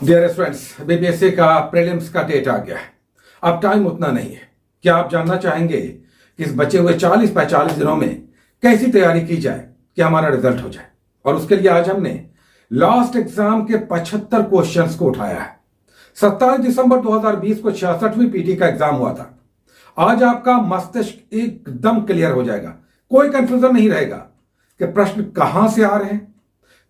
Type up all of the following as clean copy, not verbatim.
Dear students, BPSC का prelims का date आ गया है। अब टाइम उतना नहीं है। क्या आप जानना चाहेंगे कि इस बचे हुए 40-45 दिनों में कैसी तैयारी की जाए कि हमारा रिजल्ट हो जाए? और उसके लिए आज हमने लास्ट एग्जाम के 75 क्वेश्चंस को उठाया है। 27 दिसंबर 2020 को 66वीं पीटी का एग्जाम हुआ था। आज आपका मस्तिष्क एकदम क्लियर हो जाएगा, कोई कंफ्यूजन नहीं रहेगा कि प्रश्न कहां से आ रहे हैं,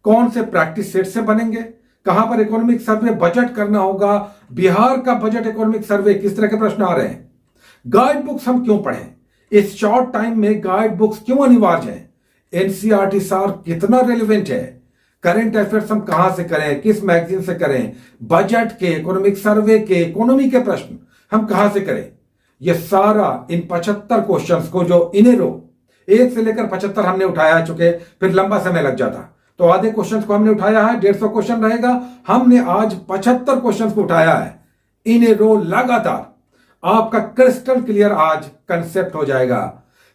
कौन से प्रैक्टिस सेट से बनेंगे, कहां पर इकोनॉमिक सर्वे बजट करना होगा, बिहार का बजट इकोनॉमिक सर्वे, किस तरह के प्रश्न आ रहे हैं, गाइड बुक्स हम क्यों पढ़ें, इस शॉर्ट टाइम में गाइड बुक्स क्यों अनिवार्य है, एनसीईआरटी सार कितना रेलिवेंट है, करंट अफेयर्स हम कहां से करें, किस मैगजीन से करें, बजट के, इकोनॉमिक सर्वे के, इकोनॉमी के प्रश्न हम कहां से करें। यह सारा इन 75 क्वेश्चंस को जो इन रो 1 से लेकर 75 हमने उठाया चुके, फिर लंबा समय लग जाता, तो आधे क्वेश्चंस को हमने उठाया है। 150 क्वेश्चन रहेगा, हमने आज 75 क्वेश्चंस को उठाया है इन ए रो लगातार। आपका क्रिस्टल क्लियर आज कंसेप्ट हो जाएगा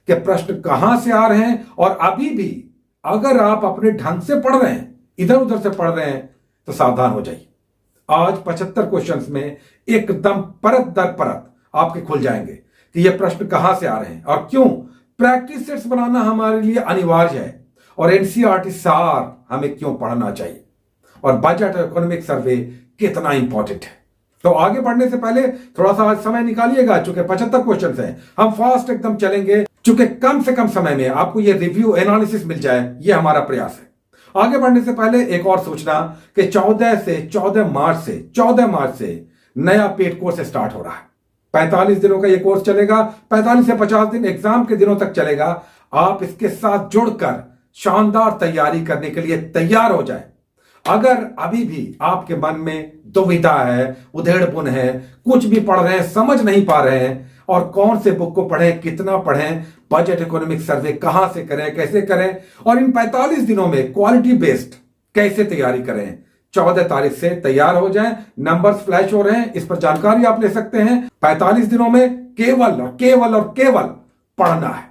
कि प्रश्न कहां से आ रहे हैं। और अभी भी अगर आप अपने ढंग से पढ़ रहे हैं, इधर उधर से पढ़ रहे हैं, तो सावधान हो जाइए। आज 75 क्वेश्चंस में एकदम परत दर परत आपके खुल जाएंगे कि ये प्रश्न कहां से आ रहे हैं और क्यों। प्रैक्टिस सेट्स बनाना हमारे लिए अनिवार्य है और एनसीईआरटी सार हमें क्यों पढ़ना चाहिए और बजट और इकोनॉमिक सर्वे कितना इंपॉर्टेंट है। तो आगे बढ़ने से पहले थोड़ा सा समय निकालिएगा, चूंकि 75 क्वेश्चन हैं, हम फास्ट एकदम चलेंगे, चूंकि कम से कम समय में आपको ये रिव्यू एनालिसिस मिल जाए, ये हमारा प्रयास है। आगे बढ़ने से पहले एक और सूचना कि 14 मार्च से नया पेड कोर्स स्टार्ट हो रहा है। 45 दिनों का ये कोर्स चलेगा, 45 से 50 दिन एग्जाम के दिनों तक चलेगा। आप इसके साथ जुड़कर शानदार तैयारी करने के लिए तैयार हो जाए। अगर अभी भी आपके मन में दुविधा है, उधेड़पुन है, कुछ भी पढ़ रहे हैं समझ नहीं पा रहे हैं, और कौन से बुक को पढ़ें, कितना पढ़ें, बजट इकोनॉमिक सर्वे कहां से करें, कैसे करें, और इन 45 दिनों में क्वालिटी बेस्ड कैसे तैयारी करें, 14 तारीख से तैयार हो जाएं। नंबर्स फ्लैश हो रहे हैं, इस पर जानकारी आप ले सकते हैं। 45 दिनों में केवल और केवल पढ़ना है,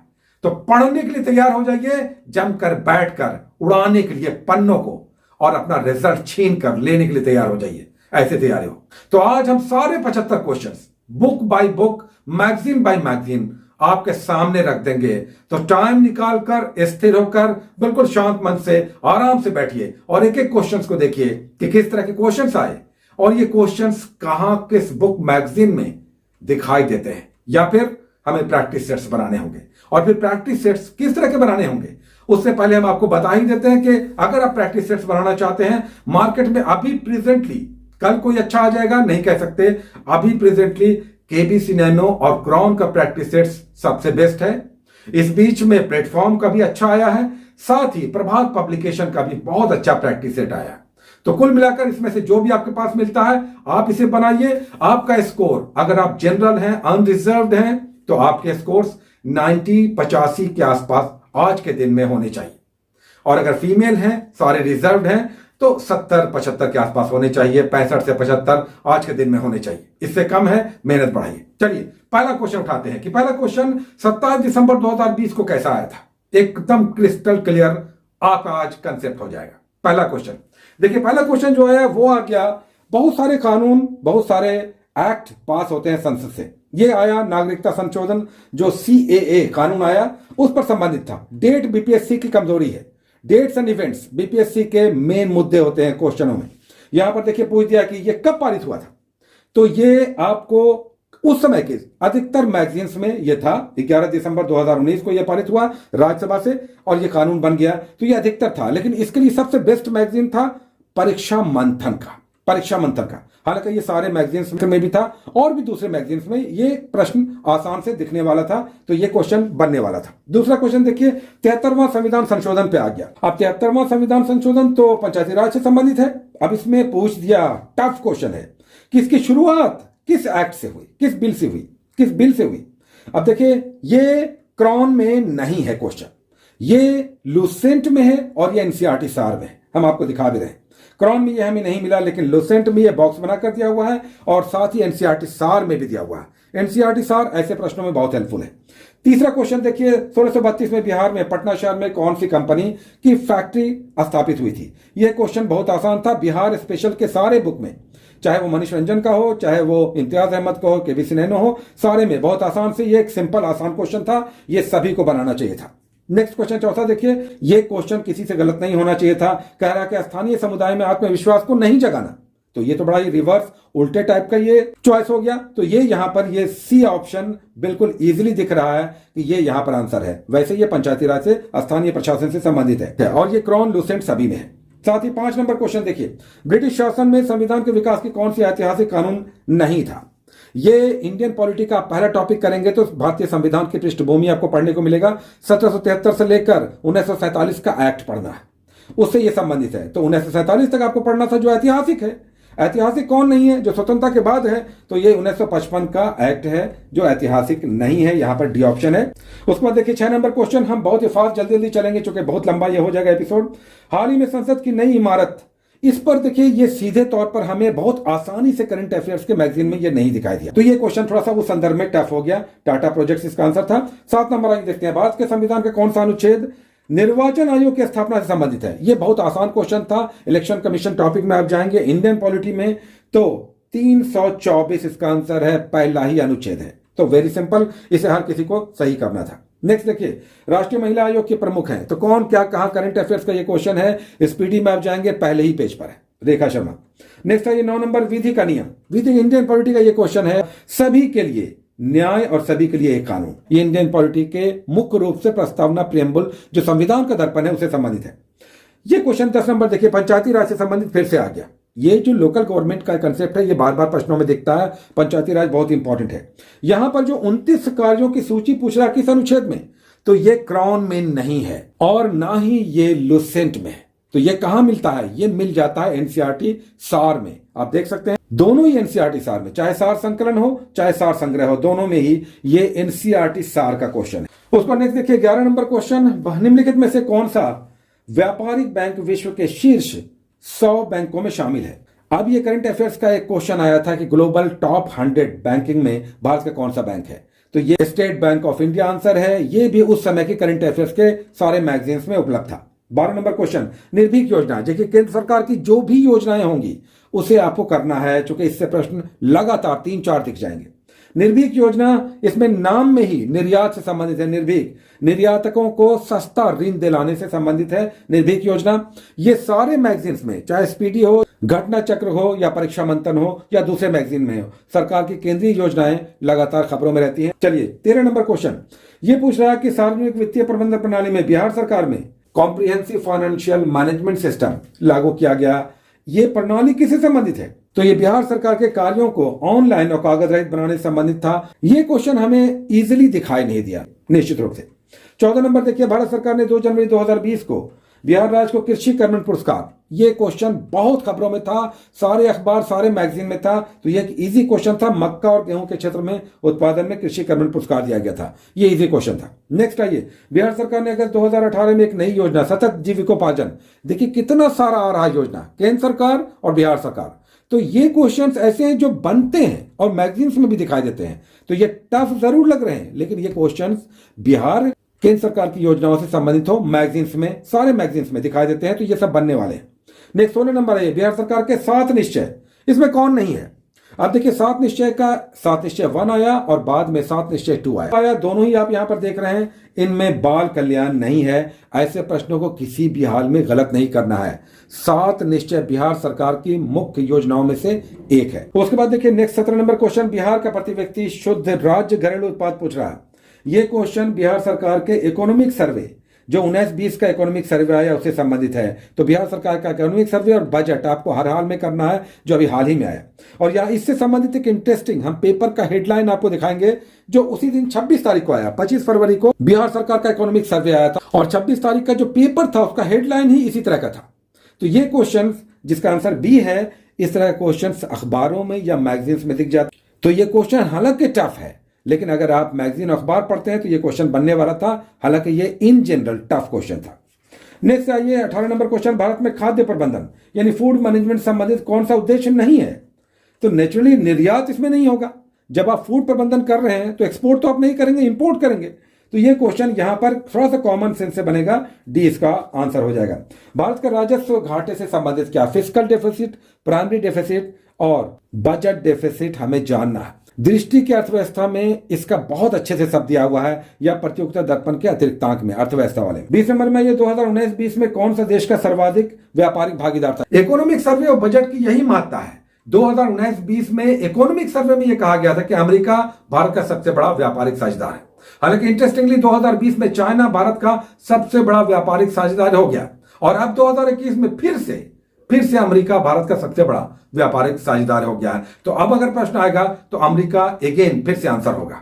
तो पढ़ने के लिए तैयार हो जाइए, जमकर बैठकर उड़ाने के लिए पन्नों को और अपना रिजल्ट छीन कर लेने के लिए तैयार हो जाइए। ऐसे तैयारी हो तो आज हम सारे 75 questions book by book, magazine by magazine आपके सामने रख देंगे। तो टाइम निकालकर, स्थिर होकर, बिल्कुल शांत मन से आराम से बैठिए और एक एक क्वेश्चंस को देखिए कि किस तरह के क्वेश्चंस आए और ये क्वेश्चंस कहां, किस बुक मैगजीन में दिखाई देते हैं, या फिर हमें प्रैक्टिस सेट्स बनाने होंगे। और फिर प्रैक्टिस सेट्स किस तरह के बनाने होंगे, उससे पहले हम आपको बता ही देते हैं कि अगर आप प्रैक्टिस सेट्स बनाना चाहते हैं, मार्केट में अभी प्रेजेंटली, कल कोई अच्छा आ जाएगा नहीं कह सकते, अभी प्रेजेंटली केबीसी नैनो और क्राउन का प्रैक्टिस सेट्स सबसे बेस्ट है। इस बीच में प्लेटफॉर्म का भी अच्छा आया है, साथ ही प्रभात पब्लिकेशन का भी बहुत अच्छा प्रैक्टिस सेट आया है। तो कुल मिलाकर इसमें से जो भी आपके पास मिलता है आप इसे बनाइए। आपका स्कोर, अगर आप जनरल हैं, अनरिजर्व्ड हैं, तो आपके स्कोर्स 90-85 के आसपास आज के दिन में होने चाहिए। और अगर फीमेल हैं, सारे रिजर्व्ड हैं, तो 70-75 के आसपास होने चाहिए। 65 से 75 आज के दिन में होने चाहिए। इससे कम है, मेहनत बढ़ाइए। चलिए पहला क्वेश्चन उठाते हैं कि पहला क्वेश्चन 27 दिसंबर 2020 को कैसा आया था। एकदम क्रिस्टल क्लियर आपका आज कंसेप्ट हो जाएगा। पहला क्वेश्चन देखिए, पहला क्वेश्चन जो है वो आ गया, बहुत सारे कानून, बहुत सारे एक्ट पास होते हैं संसद से। ये आया नागरिकता संशोधन जो CAA कानून आया, उस पर संबंधित था। डेट बीपीएससी की कमजोरी है। डेट्स एंड इवेंट्स बीपीएससी के मेन मुद्दे होते हैं क्वेश्चनों में। यहां पर देखिए पूछ दिया कि ये कब पारित हुआ था, तो ये आपको उस समय के अधिकतर मैगजीन्स में ये था। 11 दिसंबर 2019 को ये पारित हुआ राज्यसभा से और ये कानून बन गया, तो ये अधिकतर था। लेकिन इसके लिए सबसे बेस्ट मैगजीन था परीक्षा मंथन का। हालांकि ये सारे मैगजीन्स में भी था और भी दूसरे मैगजीन्स में ये प्रश्न आसान से दिखने वाला था, तो ये क्वेश्चन बनने वाला था। दूसरा क्वेश्चन देखिए, 73वां संविधान संशोधन पे आ गया। अब 73वां संविधान संशोधन तो पंचायती राज से संबंधित है। अब इसमें पूछ दिया, टफ क्वेश्चन है कि इसकी शुरुआत किस एक्ट से हुई, किस बिल से हुई। अब देखिए, ये क्रॉन में नहीं है क्वेश्चन, ये लुसेंट में है और ये एनसीईआरटी सार में है। हम आपको दिखा भी रहे हैं। क्रॉन में ये हमें नहीं मिला, लेकिन लुसेंट में ये बॉक्स बना कर दिया हुआ है और साथ ही एनसीईआरटी सार में भी दिया हुआ है। एनसीईआरटी सार ऐसे प्रश्नों में बहुत हेल्पफुल है। तीसरा क्वेश्चन देखिए, 1632 में बिहार में पटना शहर में कौन सी कंपनी की फैक्ट्री स्थापित हुई थी। यह क्वेश्चन बहुत आसान था। बिहार स्पेशल के सारे बुक में चाहे वो मनीष रंजन का हो, चाहे वो इम्तियाज अहमद का हो, केबीसी नैनो हो, सारे में बहुत आसान से ये एक सिंपल आसान क्वेश्चन था, ये सभी को बनाना चाहिए था। नेक्स्ट क्वेश्चन चौथा देखिए, ये क्वेश्चन किसी से गलत नहीं होना चाहिए था। कह रहा है कि स्थानीय समुदाय में आत्मविश्वास को नहीं जगाना, तो ये तो बड़ा ही रिवर्स उल्टे टाइप का ये चॉइस हो गया। तो ये यहां पर ये सी ऑप्शन बिल्कुल इजीली दिख रहा है कि ये यहां पर आंसर है। वैसे ये पंचायती राज से, स्थानीय प्रशासन से संबंधित है और ये क्रॉन लूसेंट सभी में है। साथ ही 5 नंबर क्वेश्चन देखिए, ब्रिटिश शासन में संविधान के विकास की कौन सी ऐतिहासिक कानून नहीं था। ये इंडियन पॉलिटी का पहला टॉपिक करेंगे तो भारतीय संविधान की पृष्ठभूमि आपको पढ़ने को मिलेगा। 1773 से लेकर 1947 का एक्ट पढ़ना है, उससे ये संबंधित है। तो 1947 तक आपको पढ़ना था जो ऐतिहासिक है। ऐतिहासिक कौन नहीं है जो स्वतंत्रता के बाद है, तो ये 1955 का एक्ट है जो ऐतिहासिक नहीं है, यहां पर डी ऑप्शन है। उसके बाद देखिए 6 नंबर क्वेश्चन, हम बहुत ही फास्ट जल्दी जल्दी चलेंगे क्योंकि बहुत लंबा ये हो जाएगा एपिसोड। हाल ही में संसद की नई इमारत, इस पर देखिए ये सीधे तौर पर हमें बहुत आसानी से करंट अफेयर्स के मैगजीन में ये नहीं दिखाई दिया, तो ये क्वेश्चन थोड़ा सा उस संदर्भ में टफ हो गया। टाटा प्रोजेक्ट्स इसका आंसर था। 7 नंबर आगे देखते हैं, भारत के संविधान का कौन सा अनुच्छेद निर्वाचन आयोग की स्थापना से संबंधित है। ये बहुत आसान क्वेश्चन था। इलेक्शन कमीशन टॉपिक में आप जाएंगे इंडियन पॉलिटी में तो 324 इसका आंसर है, पहला ही अनुच्छेद है। तो वेरी सिंपल, इसे हर किसी को सही करना था। नेक्स्ट देखिए, राष्ट्रीय महिला आयोग के प्रमुख हैं तो कौन, क्या, कहां, करंट अफेयर्स का ये क्वेश्चन है। स्पीडी में आप जाएंगे पहले ही पेज पर है, रेखा शर्मा। नेक्स्ट है ये 9 नंबर, विधि का नियम। विधि इंडियन पॉलिटी का ये क्वेश्चन है, सभी के लिए न्याय और सभी के लिए एक कानून। ये इंडियन पॉलिटी के मुख्य रूप से प्रस्तावना प्रियम्बल जो संविधान का दर्पण है उससे संबंधित है। ये क्वेश्चन 10 नंबर देखिए, पंचायती राज से संबंधित फिर से आ गया। ये जो लोकल गवर्नमेंट का कंसेप्ट है ये बार बार प्रश्नों में दिखता है। पंचायती राज बहुत इंपॉर्टेंट है। यहां पर जो 29 कार्यों की सूची पूछ रहा है किस अनुच्छेद में, तो ये क्राउन में नहीं है और ना ही ये लुसेंट में है। तो ये कहां मिलता है, ये मिल जाता है एनसीईआरटी सार में। आप देख सकते हैं दोनों ही एनसीईआरटी सार में, चाहे सार संकलन हो चाहे सार संग्रह हो, दोनों में ही ये एनसीईआरटी सार का क्वेश्चन है। उसको नेक्स्ट देखिए 11 नंबर क्वेश्चन, निम्नलिखित में से कौन सा व्यापारिक बैंक विश्व के शीर्ष 100 बैंकों में शामिल है। अब ये करंट अफेयर्स का एक क्वेश्चन आया था कि ग्लोबल टॉप 100 बैंकिंग में भारत का कौन सा बैंक है, तो ये state bank of India answer है। ये भी उस समय की करंट अफेयर्स के सारे मैगजीन्स में उपलब्ध था। 12 नंबर क्वेश्चन, निर्भीक योजना, देखिए केंद्र सरकार की जो भी योजनाएं होंगी उसे आपको करना है, क्योंकि इससे प्रश्न लगातार 3-4 दिख जाएंगे। निर्भीक योजना, इसमें नाम में ही निर्यात से संबंधित है। निर्भीक, निर्यातकों को सस्ता ऋण दिलाने से संबंधित है निर्भीक योजना। ये सारे मैगजीन्स में, चाहे स्पीडी हो, घटना चक्र हो या परीक्षा मंथन हो या दूसरे मैगजीन में हो, सरकार की केंद्रीय योजनाएं लगातार खबरों में रहती हैं। चलिए 13 नंबर क्वेश्चन, ये पूछ रहा है कि सार्वजनिक वित्तीय प्रबंधन प्रणाली में बिहार सरकार में कॉम्प्रिहेंसिव फाइनेंशियल मैनेजमेंट सिस्टम लागू किया गया। ये प्रणाली किससे संबंधित है, तो ये बिहार सरकार के कार्यों को ऑनलाइन और कागज रहित बनाने से संबंधित था। ये क्वेश्चन हमें इजीली दिखाई नहीं दिया निश्चित रूप से। 14 नंबर देखिए, भारत सरकार ने 2 जनवरी 2020 को बिहार राज्य को कृषि कर्मण पुरस्कार, ये क्वेश्चन बहुत खबरों में था, सारे अखबार सारे मैगजीन में था। तो ये एक इजी क्वेश्चन था, मक्का और गेहूं के क्षेत्र में उत्पादन में कृषि कर्मण पुरस्कार दिया गया था, ये इजी क्वेश्चन था। नेक्स्ट आइए, बिहार सरकार ने अगस्त 2018 में एक नई योजना सतत जीविकोपार्जन, देखिए कितना सारा आ रहा है योजना, केंद्र सरकार और बिहार सरकार। तो ये क्वेश्चंस ऐसे हैं जो बनते हैं और मैगजीन्स में भी दिखाई देते हैं। तो ये टफ जरूर लग रहे हैं, लेकिन ये क्वेश्चंस बिहार केंद्र सरकार की योजनाओं से संबंधित हो, मैगजीन्स में, सारे मैगजीन्स में दिखाई देते हैं। तो ये सब बनने वाले हैं। नेक्स्ट 16 नंबर है बिहार सरकार के 7 निश्चय, इसमें कौन नहीं है। अब देखिए 7 निश्चय का 7 निश्चय 1 आया और बाद में 7 निश्चय 2 आया, दोनों ही आप यहां पर देख रहे हैं। इनमें बाल कल्याण नहीं है। ऐसे प्रश्नों को किसी भी हाल में गलत नहीं करना है। 7 निश्चय बिहार सरकार की मुख्य योजनाओं में से एक है। उसके बाद देखिए नेक्स्ट 17 नंबर क्वेश्चन, बिहार का प्रति व्यक्ति शुद्ध राज्य घरेलू उत्पाद पूछ रहा है। यह क्वेश्चन बिहार सरकार के इकोनॉमिक सर्वे जो 19-20 का इकोनॉमिक सर्वे आया उससे संबंधित है। तो बिहार सरकार का इकोनॉमिक सर्वे और बजट आपको हर हाल में करना है, जो अभी हाल ही में आया। और यहाँ इससे संबंधित एक इंटरेस्टिंग हम पेपर का हेडलाइन आपको दिखाएंगे, जो उसी दिन 26 तारीख को आया। 25 फरवरी को बिहार सरकार का इकोनॉमिक सर्वे आया था और 26 तारीख का जो पेपर था उसका हेडलाइन ही इसी तरह का था। तो ये क्वेश्चन जिसका आंसर बी है, इस तरह के क्वेश्चन अखबारों में या मैगजीन्स में दिख जाते। तो ये क्वेश्चन हालांकि टफ है, लेकिन अगर आप मैगजीन अखबार पढ़ते हैं तो ये क्वेश्चन बनने वाला था। हालांकि ये इन जनरल टफ क्वेश्चन था। नेक्स्ट आइए 18 नंबर क्वेश्चन, भारत में खाद्य प्रबंधन यानी फूड मैनेजमेंट संबंधित कौन सा उद्देश्य नहीं है। तो नेचुरली निर्यात इसमें नहीं होगा। जब आप फूड प्रबंधन कर रहे हैं तो एक्सपोर्ट तो आप नहीं करेंगे, इंपोर्ट करेंगे। तो ये क्वेश्चन यहां पर थोड़ा सा कॉमन सेंस से बनेगा, डी इसका आंसर हो जाएगा। भारत का राजस्व घाटे से संबंधित क्या, फिस्कल डेफिसिट, प्राइमरी डेफिसिट, और बजट डेफिसिट हमें जानना है। दृष्टि की अर्थव्यवस्था में इसका बहुत अच्छे से शब्द दिया हुआ है, या प्रतियोगिता दर्पण के अतिरिक्तांक में अर्थव्यवस्था वाले 20 नंबर में ये 2019-20 में कौन सा देश का सर्वाधिक व्यापारिक भागीदार था। इकोनॉमिक सर्वे और बजट की यही महत्ता है। 2019-20 में इकोनॉमिक सर्वे में यह कहा गया था कि अमेरिका भारत का सबसे बड़ा व्यापारिक साझेदार है। हालांकि इंटरेस्टिंगली 2020 में चाइना भारत का सबसे बड़ा व्यापारिक साझेदार हो गया, और अब 2021 में फिर से अमेरिका भारत का सबसे बड़ा व्यापारिक साझेदार हो गया है। तो अब अगर प्रश्न आएगा तो अमेरिका अगेन फिर से आंसर होगा।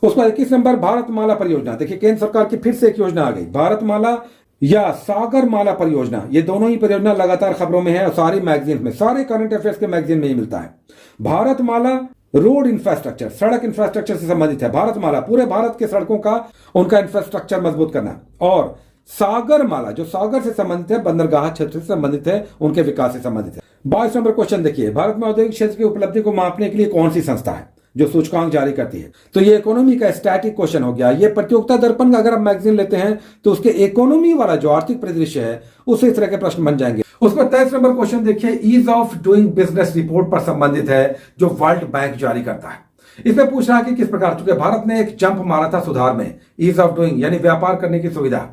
उसका 21 नंबर भारतमाला परियोजना। देखिए केंद्र सरकार की फिर से एक योजना आ गई, भारतमाला या सागरमाला परियोजना। ये दोनों ही परियोजना लगातार खबरों में है और सारी मैगजीन में, सारे करंट अफेयर्स के मैगजीन में ही मिलता है। भारतमाला रोड इंफ्रास्ट्रक्चर, सड़क इंफ्रास्ट्रक्चर से संबंधित है। भारतमाला पूरे भारत के सड़कों का उनका इंफ्रास्ट्रक्चर मजबूत करना, और सागरमाला जो सागर से संबंधित है, बंदरगाह क्षेत्र से संबंधित है, उनके विकास से संबंधित है। 22 नंबर क्वेश्चन देखिए, भारत में औद्योगिक क्षेत्र की उपलब्धि को मापने के लिए कौन सी संस्था है जो सूचकांक जारी करती है। तो ये इकोनॉमी का स्टैटिक क्वेश्चन हो गया। ये प्रतियोगिता दर्पण का अगर आप मैगजीन लेते हैं तो उसके इकोनॉमी वाला जो आर्थिक परिदृश्य है उससे इस तरह के प्रश्न बन जाएंगे। उसको 23 नंबर क्वेश्चन देखिए, ease of doing business report पर संबंधित है जो वर्ल्ड बैंक जारी करता है। इसमें पूछ रहा है कि किस प्रकार, चूंकि भारत ने एक जंप मारा था सुधार में, ईज ऑफ डूइंग यानी व्यापार करने की सुविधा।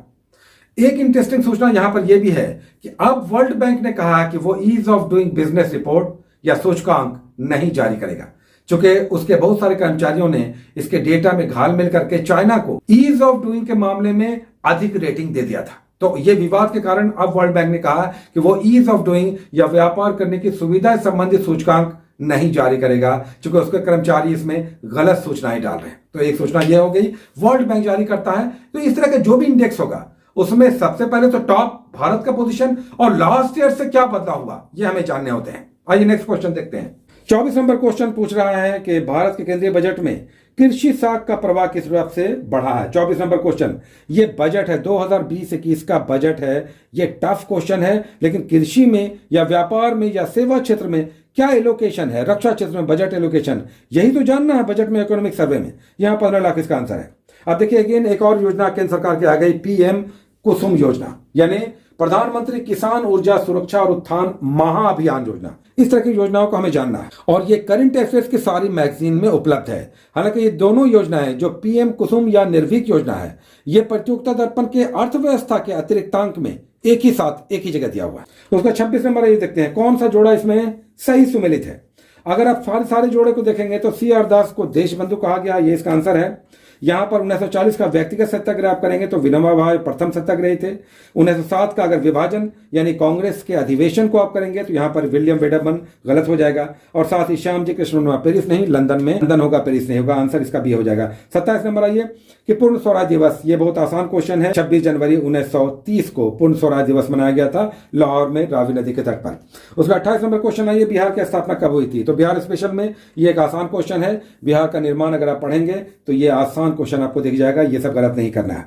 एक इंटरेस्टिंग सूचना यहां पर यह भी है कि अब वर्ल्ड बैंक ने कहा है कि वो ease of doing business report या सूचकांक नहीं जारी करेगा, चूंकि उसके बहुत सारे कर्मचारियों ने इसके डेटा में घाल-मेल करके चाइना को ईज ऑफ डूइंग के मामले में अधिक रेटिंग दे दिया था। तो यह विवाद के कारण अब वर्ल्ड बैंक ने कहा कि वो ईज ऑफ डूइंग या व्यापार करने की सुविधा संबंधित सूचकांक नहीं जारी करेगा, क्योंकि उसके कर्मचारी इसमें गलत सूचनाएं डाल रहे हैं। तो एक सूचना यह हो गई, वर्ल्ड बैंक जारी करता है तो इस तरह का जो भी इंडेक्स होगा उसमें सबसे पहले तो टॉप भारत का पोजीशन और लास्ट ईयर से क्या बदला हुआ ये हमें जानने होते हैं। आइए नेक्स्ट क्वेश्चन देखते हैं। 24 नंबर क्वेश्चन पूछ रहा है कि भारत के केंद्रीय बजट में कृषि साख का प्रवाह किस रूप से बढ़ा है। 24 नंबर क्वेश्चन, ये बजट है 2020-21 का बजट है। ये टफ क्वेश्चन है, लेकिन कृषि में या व्यापार में या सेवा क्षेत्र में क्या एलोकेशन है, रक्षा क्षेत्र में बजट एलोकेशन, यही तो जानना है बजट में इकोनॉमिक सर्वे में। यहां 15 लाख इसका आंसर है। अब देखिए अगेन एक और योजना केंद्र सरकार की आ गई, पीएम कुसुम योजना, यानी प्रधानमंत्री किसान ऊर्जा सुरक्षा और उत्थान महाअभियान योजना। इस तरह की योजनाओं को हमें जानना है, और ये करंट अफेयर्स की सारी मैगजीन में उपलब्ध है। हालांकि ये दोनों योजनाएं, जो पीएम कुसुम या निर्भीक योजना है, ये प्रतियोगिता दर्पण के अर्थव्यवस्था के अतिरिक्तांक में एक ही साथ एक ही जगह दिया हुआ है। उसका 26 नंबर ये देखते हैं, कौन सा जोड़ा इसमें सही सुमेलित है। अगर आप सारे जोड़े को देखेंगे तो सी आर दास को देशबंधु कहा गया, ये इसका आंसर है। यहां पर 1940 का व्यक्तिगत सत्याग्रह आप करेंगे तो विनोबा भावे प्रथम सत्याग्रही थे। 1907 का अगर विभाजन यानी कांग्रेस के अधिवेशन को आप करेंगे तो यहां पर विलियम वेडरबर्न गलत हो जाएगा, और साथ ही श्याम जी कृष्ण वर्मा, पेरिस नहीं लंदन में, लंदन होगा पेरिस नहीं होगा, आंसर इसका भी हो जाएगा। 27 नंबर आइए कि पूर्ण स्वराज दिवस, ये बहुत आसान क्वेश्चन है। 26 जनवरी 1930 को पूर्ण स्वराज दिवस मनाया गया था लाहौर में रावी नदी के तट पर। उसका 28 नंबर क्वेश्चन आइए, बिहार की स्थापना कब हुई थी। तो बिहार स्पेशल में ये एक आसान क्वेश्चन है। बिहार का निर्माण अगर आप पढ़ेंगे तो ये आसान क्वेश्चन आपको दिख जाएगा, ये सब गलत नहीं करना है।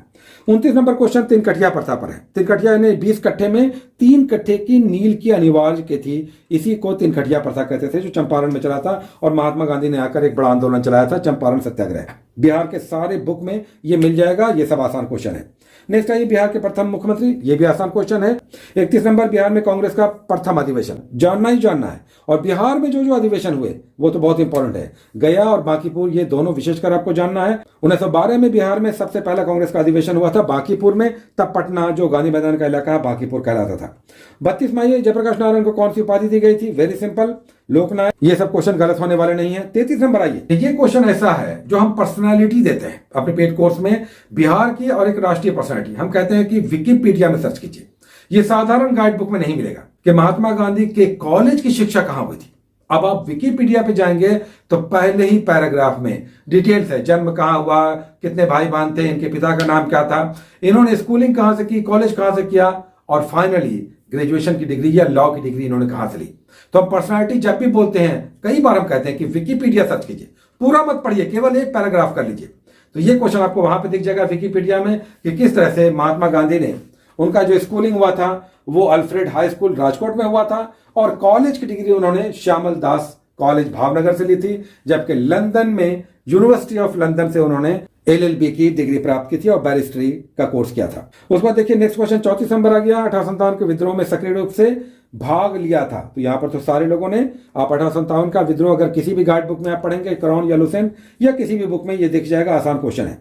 29 नंबर क्वेश्चन तीन कठिया प्रथा पर है। तीन कठिया यानी 20 कट्ठे में 3 कट्ठे की नील की अनिवार्य की थी, इसी को तीन कठिया प्रथा कहते थे, जो चंपारण में चला था, और महात्मा गांधी ने आकर एक बड़ा आंदोलन चलाया था, चंपारण सत्याग्रह। बिहार के सारे बुक में ये मिल जाएगा, ये सब आसान क्वेश्चन है। नेक्स्ट आइए बिहार के प्रथम मुख्यमंत्री, ये भी आसान क्वेश्चन है। 31 नंबर बिहार में कांग्रेस का प्रथम अधिवेशन, जानना ही जानना है। और बिहार में जो अधिवेशन हुए वो तो बहुत इंपॉर्टेंट है, गया और बांकीपुर, ये दोनों विशेषकर आपको जानना है। 1912 में बिहार में सबसे पहला कांग्रेस का अधिवेशन हुआ था बांकीपुर में, तब पटना जो गांधी मैदान का इलाका बांकीपुर कहलाता था। 32 में आइए जयप्रकाश नारायण को कौन सी उपाधि दी गई थी। वेरी सिंपल, लोकनायक। ये सब क्वेश्चन गलत होने वाले नहीं है। 33 नंबर आइए, ये क्वेश्चन ऐसा है जो हम पर्सनालिटी देते हैं अपने पेड कोर्स में, बिहार की और एक राष्ट्रीय पर्सनालिटी। हम कहते हैं कि विकिपीडिया में सर्च कीजिए, ये साधारण गाइड बुक में नहीं मिलेगा कि महात्मा गांधी के कॉलेज की शिक्षा कहां हुई थी। अब आप विकिपीडिया पे जाएंगे तो पहले ही पैराग्राफ में डिटेल्स है, जन्म कहां हुआ, कितने भाई बहन थे, इनके पिता का नाम क्या था, इन्होंने स्कूलिंग कहां से की, कॉलेज कहां से किया, और फाइनली ग्रेजुएशन की डिग्री या लॉ की डिग्री इन्होंने कहां से ली। तो हम पर्सनालिटी जब भी बोलते हैं, कई बार हम कहते हैं कि विकिपीडिया सर्च कीजिए, पूरा मत पढ़िए, केवल एक पैराग्राफ कर लीजिए। तो ये क्वेश्चन आपको वहां पे दिख जाएगा विकिपीडिया में कि किस तरह से महात्मा गांधी ने, उनका जो स्कूलिंग हुआ था वो अल्फ्रेड हाई स्कूल राजकोट में हुआ था, और कॉलेज की डिग्री उन्होंने श्यामल दास कॉलेज भावनगर से ली थी, जबकि लंदन में यूनिवर्सिटी ऑफ लंदन से उन्होंने LLB की डिग्री प्राप्त की थी और बैरिस्ट्री का कोर्स किया था। उसके बाद देखिए नेक्स्ट क्वेश्चन 34 नंबर आ गया। 1857 के विद्रोह में सक्रिय रूप से भाग लिया था। तो यहां पर तो सारे लोगों ने, आप 1857 का विद्रोह अगर किसी भी गाइड बुक में आप पढ़ेंगे, क्रॉन या लुसेंट या किसी भी बुक में, ये दिख जाएगा, आसान क्वेश्चन है।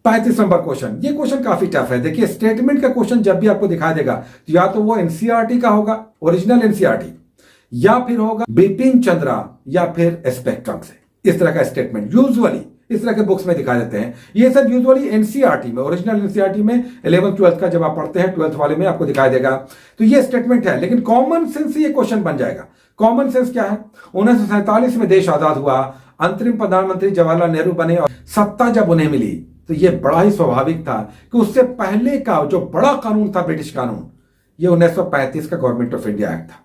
35 नंबर क्वेश्चन, ये क्वेश्चन काफी टफ है। देखिए स्टेटमेंट का क्वेश्चन जब भी आपको दिखाई देगा तो या तो वो एनसीईआरटी का होगा, ओरिजिनल एनसीईआरटी, या फिर होगा बिपिन चंद्रा, या फिर स्पेक्ट्रम से। इस तरह का स्टेटमेंट यूजुअली इस तरह के बुक्स में दिखा देते हैं। ये सब यूजुअली एनसीईआरटी में, ओरिजिनल एनसीईआरटी में 11th 12th का जब आप पढ़ते हैं, 12th वाले में आपको दिखाई देगा। तो ये स्टेटमेंट है, लेकिन कॉमन सेंस से ये क्वेश्चन बन जाएगा। कॉमन सेंस क्या है? 1947 में देश आजाद हुआ, अंतरिम प्रधानमंत्री जवाहरलाल नेहरू बने और सत्ता जब उन्हें मिली तो ये बड़ा ही स्वाभाविक था कि उससे पहले का जो बड़ा कानून था, ब्रिटिश कानून, ये 1935 का गवर्नमेंट ऑफ इंडिया एक्ट था।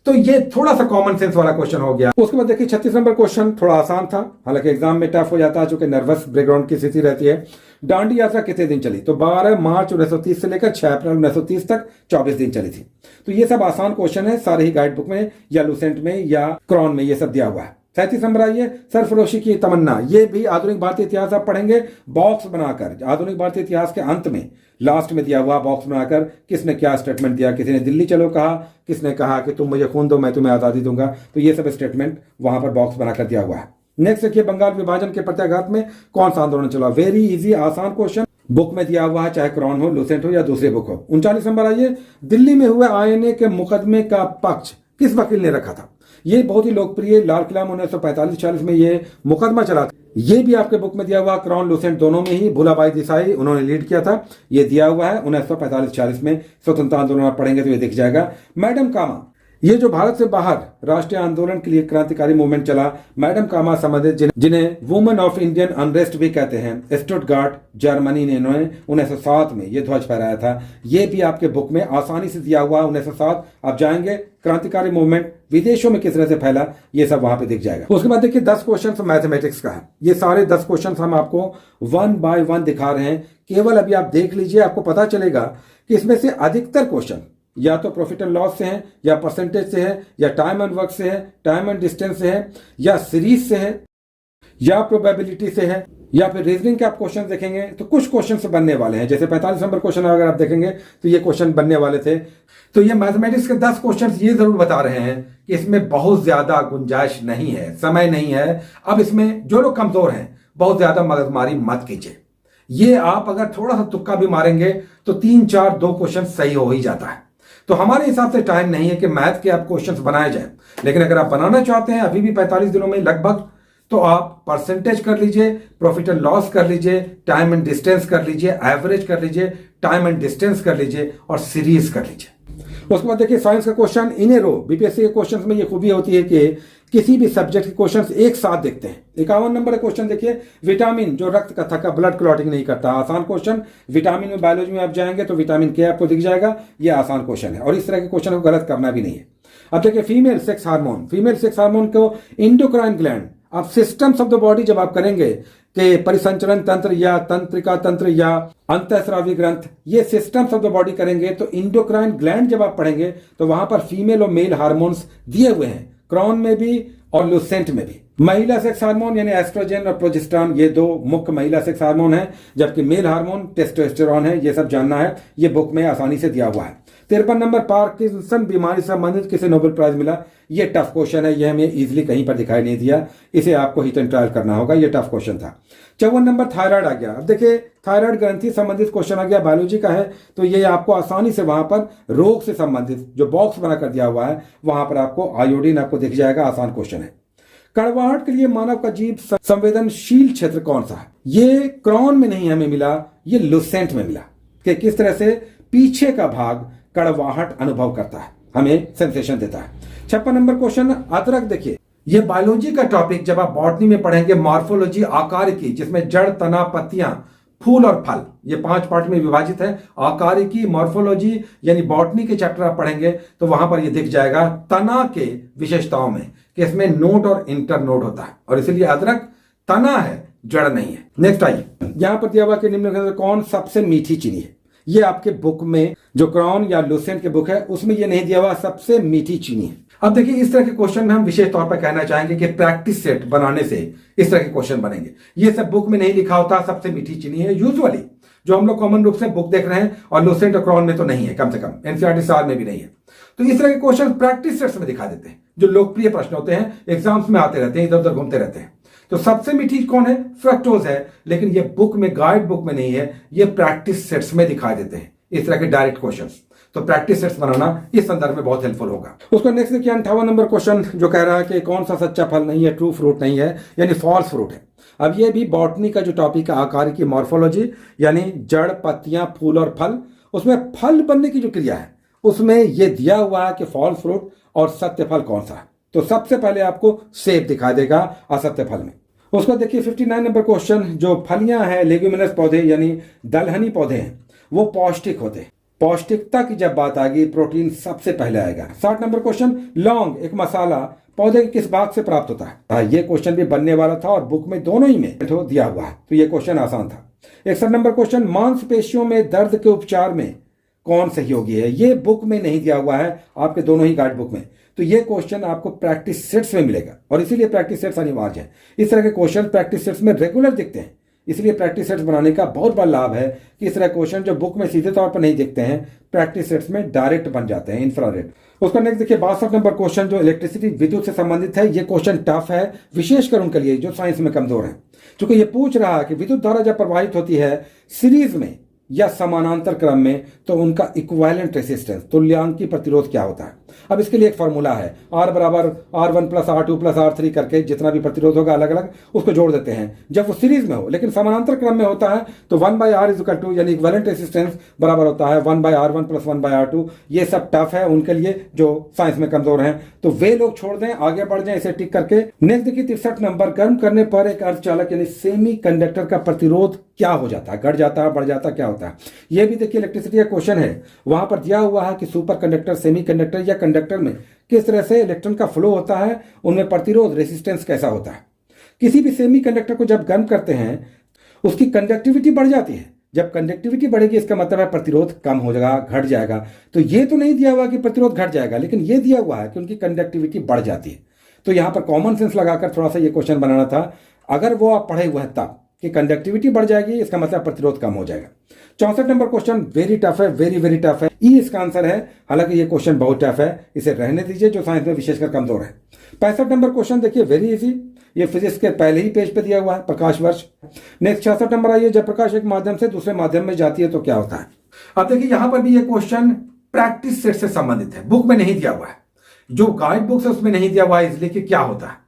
तो ये थोड़ा सा कॉमन सेंस वाला क्वेश्चन हो गया। उसके बाद देखिए 36 नंबर क्वेश्चन थोड़ा आसान था, हालांकि एग्जाम में टफ हो जाता है चूंकि नर्वस बैकग्राउंड की स्थिति रहती है। दांडी यात्रा कितने दिन चली? तो 12 मार्च 1930 से लेकर 6 अप्रैल 1930 तक 24 दिन चली थी। तो ये सब आसान क्वेश्चन है, सारे ही गाइड बुक में या लुसेंट में या क्रॉन में ये सब दिया हुआ है। 37 नंबर आइए, सरफरोशी की तमन्ना। ये भी आधुनिक भारतीय इतिहास आप पढ़ेंगे बॉक्स बनाकर, आधुनिक भारतीय इतिहास के अंत में लास्ट में दिया हुआ बॉक्स बनाकर, किसने क्या स्टेटमेंट दिया, किसी ने दिल्ली चलो कहा, किसने कहा कि तुम मुझे खून दो मैं तुम्हें आजादी दूंगा। तो ये सब स्टेटमेंट वहां पर बॉक्स बनाकर दिया हुआ है। नेक्स्ट देखिए, बंगाल विभाजन के प्रत्याघात में कौन सा आंदोलन चला? वेरी इजी, आसान क्वेश्चन, बुक में दिया हुआ है, चाहे क्रॉन हो, लुसेंट हो या दूसरे बुक हो। 39 नंबर आइए, दिल्ली में हुए आईएनए के मुकदमे का पक्ष किस वकील ने रखा था? ये बहुत ही लोकप्रिय, लाल किला में 1945-46 में ये मुकदमा चला था। ये भी आपके बुक में दिया हुआ, क्रॉन लुसेंट दोनों में ही भूलाबाई देसाई उन्होंने लीड किया था। ये दिया हुआ है 1945-46 में, स्वतंत्रता आंदोलन आप पढ़ेंगे तो ये दिख जाएगा। मैडम कामा, ये जो भारत से बाहर राष्ट्रीय आंदोलन के लिए क्रांतिकारी मूवमेंट चला, मैडम कामा संबंधित जिन्हें वुमेन ऑफ इंडियन अनरेस्ट भी कहते हैं, स्टुटगार्ट जर्मनी ने इन्होंने 1907 में ये ध्वज फहराया था। ये भी आपके बुक में आसानी से दिया हुआ 1907। आप जाएंगे क्रांतिकारी मूवमेंट विदेशों में किस तरह से फैला, ये सब वहां पे दिख जाएगा। उसके बाद देखिए 10 क्वेश्चन मैथमेटिक्स का है। ये सारे 10 क्वेश्चन हम आपको 1 बाय 1 दिखा रहे हैं। केवल अभी आप देख लीजिए, आपको पता चलेगा कि इसमें से अधिकतर क्वेश्चन या तो प्रॉफिट एंड लॉस से है, या परसेंटेज से है, या टाइम एंड वर्क से है, टाइम एंड डिस्टेंस से है, या सीरीज से है, या प्रोबेबिलिटी से है, या फिर रीजनिंग के आप क्वेश्चन देखेंगे तो कुछ क्वेश्चन से बनने वाले हैं। जैसे 45 नंबर क्वेश्चन अगर आप देखेंगे तो ये क्वेश्चन बनने वाले थे। तो ये मैथमेटिक्स के 10 क्वेश्चन ये जरूर बता रहे हैं कि इसमें बहुत ज्यादा गुंजाइश नहीं है, समय नहीं है। अब इसमें जो लोग कमजोर हैं, बहुत ज्यादा मगजमारी मत कीजिए। ये आप अगर थोड़ा सा तुक्का भी मारेंगे तो 3 4 2 क्वेश्चन सही हो ही जाता है। तो हमारे हिसाब से टाइम नहीं है कि मैथ के आप क्वेश्चंस बनाए जाएं, लेकिन अगर आप बनाना चाहते हैं अभी भी 45 दिनों में लगभग, तो आप परसेंटेज कर लीजिए, प्रॉफिट एंड लॉस कर लीजिए, टाइम एंड डिस्टेंस कर लीजिए, एवरेज कर लीजिए, टाइम एंड डिस्टेंस कर लीजिए और सीरीज कर लीजिए। उसके बाद देखिए साइंस का question in a row. BPSC के क्वेश्चन में ये खूबी होती है कि किसी भी सब्जेक्ट के क्वेश्चन एक साथ देखते हैं। 51 नंबर का क्वेश्चन देखिए, विटामिन जो रक्त का थक्का, ब्लड क्लॉटिंग नहीं करता, आसान क्वेश्चन। विटामिन में बायोलॉजी में आप जाएंगे तो विटामिन के आपको दिख जाएगा, ये आसान क्वेश्चन है और इस तरह के क्वेश्चन को गलत करना भी नहीं है। अब देखिए फीमेल सेक्स हार्मोन को इंडोक्राइन ग्लैंड, आप सिस्टम्स ऑफ द बॉडी जब आप करेंगे कि परिसंचरण तंत्र या तंत्रिका तंत्र या अंतःस्रावी ग्रंथ, ये सिस्टम्स ऑफ द बॉडी करेंगे तो इंडोक्राइन ग्लैंड जब आप पढ़ेंगे तो वहां पर फीमेल और मेल हार्मोन्स दिए हुए हैं, क्रॉन में भी और लुसेंट में भी। महिला सेक्स हार्मोन यानी एस्ट्रोजन और प्रोजेस्टेरॉन, ये 2 मुख्य महिला सेक्स हार्मोन है, जबकि मेल हार्मोन टेस्टोस्टेरोन है। ये सब जानना है, ये बुक में आसानी से दिया हुआ है। 53 नंबर, पार्किंसन बीमारी से संबंधित किसे नोबेल प्राइज मिला? ये टफ क्वेश्चन है, ये हमें इजीली कहीं पर दिखाई नहीं दिया, इसे आपको हिट एंड ट्रायल करना होगा, ये टफ क्वेश्चन था। 54 नंबर, थायराइड आ गया। अब देखिए थायराइड ग्रंथि संबंधित क्वेश्चन आ गया, बायोलॉजी का है, तो ये आपको आसानी से वहां पर रोग से संबंधित जो बॉक्स बनाकर दिया हुआ है वहां पर आपको आयोडीन आपको दिख जाएगा, आसान क्वेश्चन है। कड़वाहट के लिए मानव का जीव संवेदनशील क्षेत्र कौन सा है? ये क्रॉन में नहीं हमें मिला, ये लुसेंट में मिला कि किस तरह से पीछे का भाग कड़वाहट अनुभव करता है, हमें सेंसेशन देता है। 56 नंबर क्वेश्चन, अदरक देखिए, ये बायोलॉजी का टॉपिक जब आप बॉटनी में पढ़ेंगे, मॉर्फोलॉजी आकारिकी, जिसमें जड़, तना, पत्तियां, फूल और फल, ये 5 पार्ट में विभाजित है। आकारिकी, मॉर्फोलॉजी यानी बॉटनी के चैप्टर आप पढ़ेंगे तो वहां पर ये दिख जाएगा तना के विशेषताओं में कि इसमें नोड और इंटर नोड होता है और इसलिए अदरक तना है, जड़ नहीं है। नेक्स्ट आइए, यहां पर दिया हुआ कि निम्न में कौन सबसे मीठी चीनी है? ये आपके बुक में जो क्रॉन या लुसेंट के बुक है उसमें ये नहीं दिया हुआ सबसे मीठी चीनी है। अब देखिए, इस तरह के क्वेश्चन में हम विशेष तौर पर कहना चाहेंगे कि प्रैक्टिस सेट बनाने से इस तरह के क्वेश्चन बनेंगे। ये सब बुक में नहीं लिखा होता, सबसे मीठी चीनी है यूजुअली, जो हम लोग कॉमन रूप से बुक देख रहे हैं, और लुसेंट और क्रॉन में तो नहीं है, कम से कम एनसीईआरटी सार में भी नहीं है। तो इस तरह के क्वेश्चन प्रैक्टिस सेट्स में दिखा देते हैं, जो लोकप्रिय प्रश्न होते हैं, एग्जाम्स में आते रहते हैं, इधर उधर घूमते रहते हैं। तो सबसे मीठी कौन है? फ्रक्टोज है, लेकिन ये बुक में, गाइड बुक में नहीं है, ये प्रैक्टिस सेट्स में दिखाई देते हैं इस तरह के डायरेक्ट क्वेश्चंस। तो प्रैक्टिस सेट्स बनाना इस संदर्भ में बहुत हेल्पफुल होगा। उसको नेक्स्ट देखिए 58 नंबर क्वेश्चन, जो कह रहा है कि कौन सा सच्चा फल नहीं है, ट्रू फ्रूट नहीं है, यानी फॉल्स फ्रूट है। अब ये भी बॉटनी का जो टॉपिक है, आकार की मॉर्फोलॉजी, यानी जड़, पत्तियां, फूल और फल, उसमें फल बनने की जो क्रिया है उसमें ये दिया हुआ है कि फॉल्स फ्रूट और सत्य फल कौन सा है। तो सबसे पहले आपको सेब दिखाई देगा असत्य फल में। उसको देखिए 59 नंबर क्वेश्चन, जो फलियां हैं, लेग्यूमिनस पौधे यानी दलहनी पौधे हैं, वो पौष्टिक होते हैं। पौष्टिकता की जब बात आ गई, प्रोटीन सबसे पहले आएगा। 60 नंबर क्वेश्चन, लौंग एक मसाला पौधे के किस भाग से प्राप्त होता है? ये क्वेश्चन भी बनने वाला था और बुक में दोनों ही में तो दिया हुआ है, तो ये क्वेश्चन आसान था। 61 नंबर क्वेश्चन, मांसपेशियों में दर्द के उपचार में कौन सहयोगी है? ये बुक में नहीं दिया हुआ है, आपके दोनों ही गाइड बुक में। तो ये क्वेश्चन आपको प्रैक्टिस सेट्स में मिलेगा, और इसीलिए प्रैक्टिस सेट्स अनिवार्य है। इस तरह के क्वेश्चन प्रैक्टिस सेट्स में रेगुलर दिखते हैं, इसलिए प्रैक्टिस सेट्स बनाने का बहुत बड़ा लाभ है कि इस तरह क्वेश्चन जो बुक में सीधे तौर पर नहीं दिखते हैं, प्रैक्टिस सेट्स में डायरेक्ट बन जाते हैं, इंफ्रारेड। उसका नेक्स्ट देखिए 62 नंबर क्वेश्चन, जो इलेक्ट्रिसिटी, विद्युत से संबंधित है। ये क्वेश्चन टफ है, विशेषकर उनके लिए जो साइंस में कमजोर है, क्योंकि ये पूछ रहा है कि विद्युत धारा जब प्रवाहित होती है सीरीज में या समानांतर क्रम में, तो उनका इक्विवेलेंट रेसिस्टेंस, तुल्यांकी प्रतिरोध क्या होता है। अब इसके लिए एक फॉर्मूला है, R बराबर R1 plus R2 plus R3 करके जितना भी प्रतिरोध होगा अलग अलग उसको जोड़ देते हैं जब वो सीरीज में हो। लेकिन समानांतर क्रम में होता है तो 1/R इज इक्वल टू, यानी इक्विवेलेंट रेसिस्टेंस बराबर होता है 1/R1 प्लस 1/R2। ये सब टफ है उनके लिए जो साइंस में कमजोर हैं, तो वे लोग छोड़ दें, आगे बढ़ जाए इसे टिक करके। नेक्स्ट देखिए 63 नंबर, गर्म करने पर एक अर्धचालक यानी सेमी कंडक्टर का प्रतिरोध क्या हो जाता है? घट जाता है, बढ़ जाता है, क्या होता है? यह भी देखिए इलेक्ट्रिसिटी का क्वेश्चन है, वहां पर दिया हुआ है कि सुपर कंडक्टर, सेमी कंडक्टर या कंडक्टर में किस तरह से इलेक्ट्रॉन का फ्लो होता है, उनमें प्रतिरोध, रेसिस्टेंस कैसा होता है। किसी भी सेमी कंडक्टर को जब गर्म करते हैं उसकी कंडक्टिविटी बढ़ जाती है। जब कंडक्टिविटी बढ़ेगी इसका मतलब है प्रतिरोध कम हो जाएगा, घट जाएगा। तो ये तो नहीं दिया हुआ कि प्रतिरोध घट जाएगा, लेकिन ये दिया हुआ है कि उनकी कंडक्टिविटी बढ़ जाती है। तो यहां पर कॉमन सेंस लगाकर थोड़ा सा ये क्वेश्चन बनाना था, अगर वो आप पढ़े हुए हैं तब, कि कंडक्टिविटी बढ़ जाएगी इसका मतलब प्रतिरोध कम हो जाएगा। 64 नंबर क्वेश्चन वेरी टफ है, वेरी वेरी टफ है। ई इसका आंसर है, हालांकि ये क्वेश्चन बहुत टफ है, इसे रहने दीजिए जो साइंस में विशेषकर कमजोर है। 65 नंबर क्वेश्चन देखिए वेरी इजी, ये फिजिक्स के पहले ही पेज पे दिया हुआ है, प्रकाश वर्ष। नेक्स्ट 66 नंबर आइए, जब प्रकाश एक माध्यम से दूसरे माध्यम में जाती है तो क्या होता है? अब देखिए यहां पर भी ये क्वेश्चन प्रैक्टिस सेट से संबंधित है, बुक में नहीं दिया हुआ है, जो गाइड बुक है उसमें नहीं दिया हुआ है, इसलिए कि क्या होता है।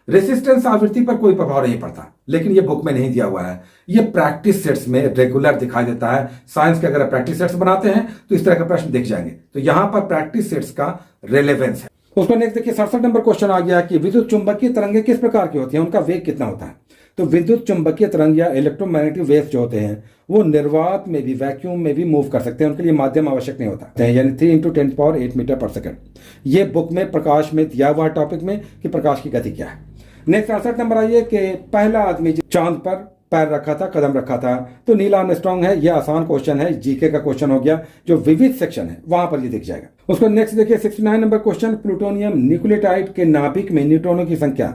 रेसिस्टेंस आवृत्ति पर कोई प्रभाव नहीं पड़ता, लेकिन ये बुक में नहीं दिया हुआ है, ये प्रैक्टिस सेट्स में रेगुलर दिखाई देता है। साइंस के अगर आप प्रैक्टिस सेट्स बनाते हैं तो इस तरह का प्रश्न दिख जाएंगे, तो यहां पर प्रैक्टिस सेट्स का रेलेवेंस है। उसमें नेक्स्ट देखिए 67 नंबर क्वेश्चन आ गया कि विद्युत चुंबकीय तरंगें किस प्रकार की होती हैं, उनका वेग कितना होता है? तो विद्युत चुंबकीय तरंग या इलेक्ट्रोमैग्नेटिक वेव्स जो होते हैं वो निर्वात में भी, वैक्यूम में भी मूव कर सकते हैं, उनके लिए माध्यम आवश्यक नहीं होता है, यानी 3 × 10⁸ मीटर पर सेकंड। ये बुक में प्रकाश में दिया हुआ टॉपिक में कि प्रकाश की गति क्या है। नेक्स्ट 68 नंबर आइए कि पहला आदमी चांद पर पैर रखा था, कदम रखा था, तो नील आर्मस्ट्रांग है। यह आसान क्वेश्चन है, जीके का क्वेश्चन हो गया, जो विविध सेक्शन है वहां पर ये दिख जाएगा। उसको नेक्स्ट देखिए 69 नंबर क्वेश्चन, प्लूटोनियम न्यूक्लियोटाइड के नाभिक में न्यूट्रॉनों की संख्या।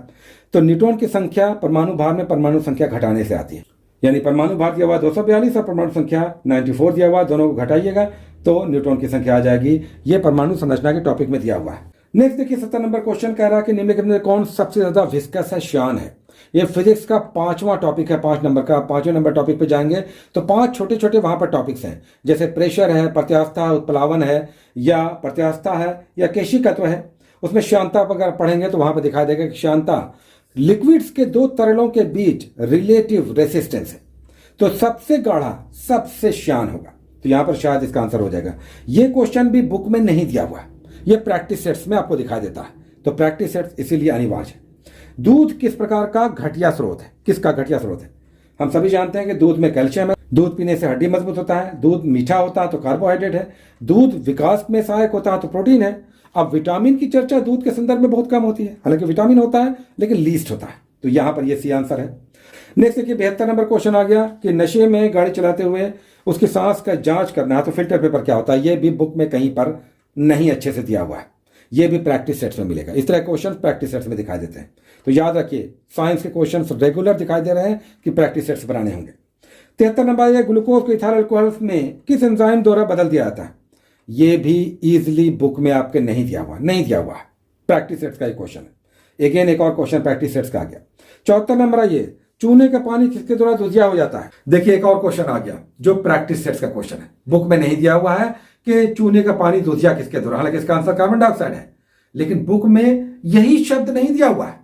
तो न्यूट्रॉन की संख्या परमाणु भार में परमाणु संख्या घटाने से आती है, यानी परमाणु भार दिया हुआ 242 और परमाणु संख्या 94 दिया हुआ, दोनों को घटाइएगा तो न्यूट्रॉन की संख्या आ जाएगी। ये परमाणु संरचना के टॉपिक में दिया हुआ है। नेक्स्ट देखिए 70 नंबर क्वेश्चन कह रहा है कि निम्नलिखित में कौन सबसे ज्यादा विस्कस है, श्यान है। ये फिजिक्स का 5वां टॉपिक है, 5 नंबर का। 5वें नंबर टॉपिक पे जाएंगे तो 5 छोटे छोटे वहां पर टॉपिक्स हैं, जैसे प्रेशर है, प्रत्यास्थता है, उत्प्लावन है, या प्रत्यास्थता है या केशिकत्व है। उसमें श्यानता अगर पढ़ेंगे तो वहां पर दिखाई देगा कि श्यानता लिक्विड्स के 2 तरलों के बीच रिलेटिव रेसिस्टेंस है, तो सबसे गाढ़ा सबसे श्यान होगा। तो यहां पर शायद इसका आंसर हो जाएगा। ये क्वेश्चन भी बुक में नहीं दिया हुआ है, ये प्रैक्टिस सेट्स में आपको दिखाई देता है, तो प्रैक्टिस सेट्स इसीलिए अनिवार्य है। दूध किस प्रकार का घटिया स्रोत है? किसका घटिया स्रोत है? हम सभी जानते हैं कि दूध में कैल्शियम है, दूध पीने से हड्डी मजबूत होता है, दूध मीठा होता है तो कार्बोहाइड्रेट है, दूध विकास में सहायक होता है तो प्रोटीन है। अब विटामिन की चर्चा दूध के संदर्भ में बहुत कम होती है, हालांकि विटामिन होता है लेकिन लीस्ट होता है, तो यहां पर यह सी आंसर है। नेक्स्ट देखिए 72 नंबर क्वेश्चन आ गया कि नशे में गाड़ी चलाते हुए उसकी सांस का जांच करना है तो फिल्टर पेपर क्या होता है? यह भी बुक में कहीं पर नहीं अच्छे से दिया हुआ है। ये भी प्रैक्टिस सेट्स में मिलेगा। इस तरह के क्वेश्चन प्रैक्टिस सेट्स में दिखाई देते हैं। तो याद रखिए, साइंस के क्वेश्चन रेगुलर दिखाई दे रहे हैं कि प्रैक्टिस सेट्स बनाने होंगे। 73 नंबर है, ग्लूकोज को इथाइल अल्कोहल में किस एंजाइम द्वारा बदल दिया जाता है? ये भी इजीली बुक में आपके नहीं दिया हुआ है। प्रैक्टिस सेट्स का एक क्वेश्चन है। अगेन एक और क्वेश्चन प्रैक्टिस सेट्स का आ गया। 74 नंबर है, ये चूने का पानी किसके द्वारा दूधिया हो जाता है? देखिए एक और क्वेश्चन आ गया जो प्रैक्टिस सेट्स का क्वेश्चन है, बुक में नहीं दिया हुआ है कि चूने का पानी दूधिया किसके द्वारा, हालांकि इसका आंसर कार्बन डाइऑक्साइड है, लेकिन बुक में यही शब्द नहीं दिया हुआ है।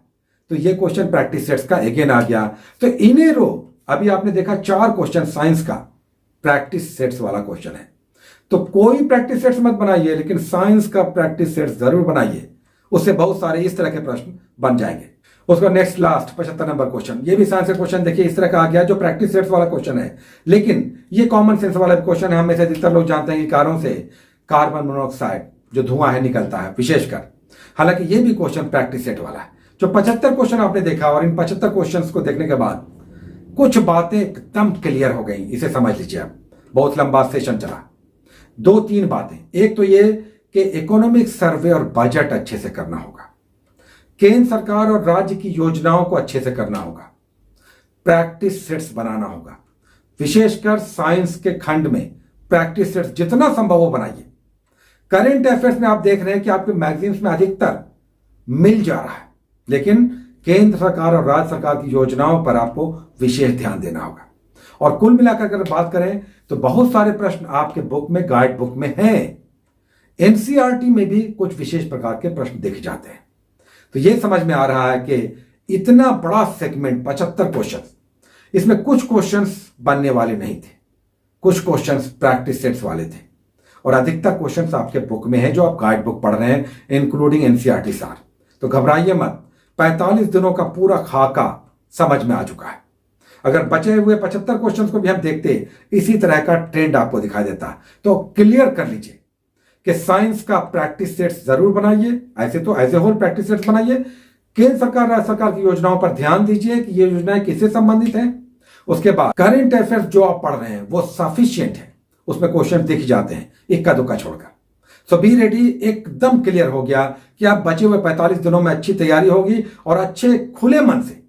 तो ये क्वेश्चन प्रैक्टिस सेट्स का अगेन आ गया। तो इन्हें रो अभी आपने देखा 4 क्वेश्चन साइंस का प्रैक्टिस सेट्स वाला क्वेश्चन है। तो कोई प्रैक्टिस सेट्स मत बनाइए, लेकिन साइंस का प्रैक्टिस सेट्स जरूर बनाइए, उससे बहुत सारे इस तरह के प्रश्न बन जाएंगे। उसका नेक्स्ट लास्ट 75 नंबर क्वेश्चन, ये भी साइंस का क्वेश्चन देखिए इस तरह का आ गया जो प्रैक्टिस सेट्स वाला क्वेश्चन है, लेकिन ये कॉमन सेंस वाला क्वेश्चन है। हम में से अधिकतर लोग जानते हैं कि कारों से कार्बन मोनोऑक्साइड जो धुआं है निकलता है विशेषकर, हालांकि ये भी क्वेश्चन प्रैक्टिस सेट वाला है। जो 75 क्वेश्चन आपने देखा और इन 75 क्वेश्चन को देखने के बाद कुछ बातें एकदम क्लियर हो गई, इसे समझ लीजिए। आप बहुत लंबा सेशन चला, 2-3 बातें। एक तो ये कि इकोनॉमिक सर्वे और बजट अच्छे से करना होगा, केंद्र सरकार और राज्य की योजनाओं को अच्छे से करना होगा, प्रैक्टिस सेट्स बनाना होगा, विशेषकर साइंस के खंड में प्रैक्टिस सेट्स जितना संभव हो बनाइए। करंट अफेयर्स में आप देख रहे हैं कि आपके मैगजीन्स में अधिकतर मिल जा रहा है, लेकिन केंद्र सरकार और राज्य सरकार की योजनाओं पर आपको विशेष ध्यान देना होगा। और कुल मिलाकर अगर बात करें तो बहुत सारे प्रश्न आपके बुक में, गाइड बुक में हैं। एनसीईआरटी में भी कुछ विशेष प्रकार के प्रश्न देखे जाते हैं। तो यह समझ में आ रहा है कि इतना बड़ा सेगमेंट 75 क्वेश्चन, इसमें कुछ क्वेश्चंस बनने वाले नहीं थे, कुछ क्वेश्चंस प्रैक्टिस सेट्स वाले थे, और अधिकतर क्वेश्चंस आपके बुक में हैं जो आप गाइड बुक पढ़ रहे हैं, इंक्लूडिंग एनसीईआरटी सार। तो घबराइए मत, 45 दिनों का पूरा खाका समझ में आ चुका है। अगर बचे हुए 75 क्वेश्चंस को भी हम देखते, इसी तरह का ट्रेंड आपको दिखाई देता, तो क्लियर कर लीजिए कि साइंस का प्रैक्टिस सेट्स जरूर बनाइए। ऐसे तो as a whole practice sets बनाइए। केंद्र सरकार, राज्य सरकार की योजनाओं पर ध्यान दीजिए कि ये योजनाएं किससे संबंधित हैं। उसके बाद करंट अफेयर्स जो आप पढ़ रहे हैं वो सफिशिएंट है, उसमें क्वेश्चन दिख जाते हैं इक्का दुक्का छोड़कर। सो बी रेडी, एकदम क्लियर हो गया कि आप बचे हुए 45 दिनों में अच्छी तैयारी होगी और अच्छे खुले मन से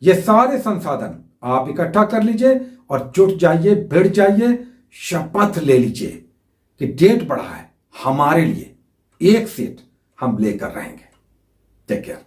ये सारे संसाधन आप इकट्ठा कर लीजिए और जुट जाइए, भिड़ जाइए, शपथ ले लीजिए कि डेट बढ़ा है हमारे लिए, एक सीट हम लेकर रहेंगे। Take care.